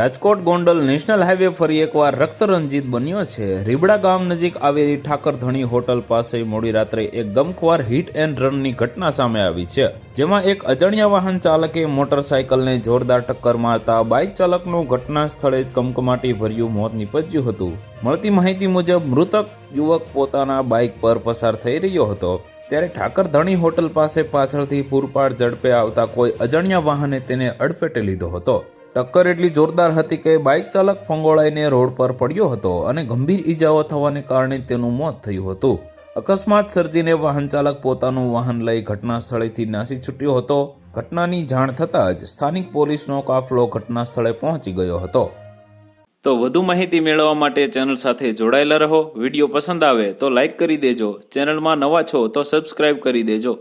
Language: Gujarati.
રાજકોટ ગોંડલ નેશનલ હાઈવે ફરી એકવાર રક્તરંજિત બન્યો છે। રીબડા ગામ નજીક આવેલી ઠાકરધણી હોટલ પાસે મોડી રાત્રે એક ગમખ્વાર હિટ એન્ડ રનની ઘટના સામે આવી છે, જેમાં એક અજાણ્યા વાહન ચાલકે મોટરસાયકલને જોરદાર ટક્કર મારતા બાઇક ચાલકનું ઘટના સ્થળે જ કમકમાટી ભર્યું મોત નીપજ્યું હતું। મળતી માહિતી મુજબ મૃતક યુવક પોતાના બાઇક પર પસાર થઈ રહ્યો હતો, ત્યારે ઠાકરધણી હોટલ પાસે પાછળથી પૂરપાટ ઝડપે આવતા કોઈ અજાણ્યા વાહને તેને અડફેટે લીધો હતો। ટક્કર એટલી જોરદાર હતી કે બાઇક ચાલક ફંગોળાઈને રોડ પર પડ્યો હતો અને ગંભીર ઈજાઓ થવાને કારણે તેનું મોત થયું હતું। અકસ્માત સર્જીને વાહન ચાલક પોતાનું વાહન લઈ ઘટના સ્થળેથી નાસી છૂટ્યો હતો। ઘટનાની જાણ થતાં જ સ્થાનિક પોલીસનો કાફલો ઘટના સ્થળે પહોંચી ગયો હતો। તો વધુ માહિતી મેળવવા માટે ચેનલ સાથે જોડાયેલા રહો। વિડીયો પસંદ આવે તો લાઇક કરી દેજો, ચેનલમાં નવા છો તો સબસ્ક્રાઇબ કરી દેજો।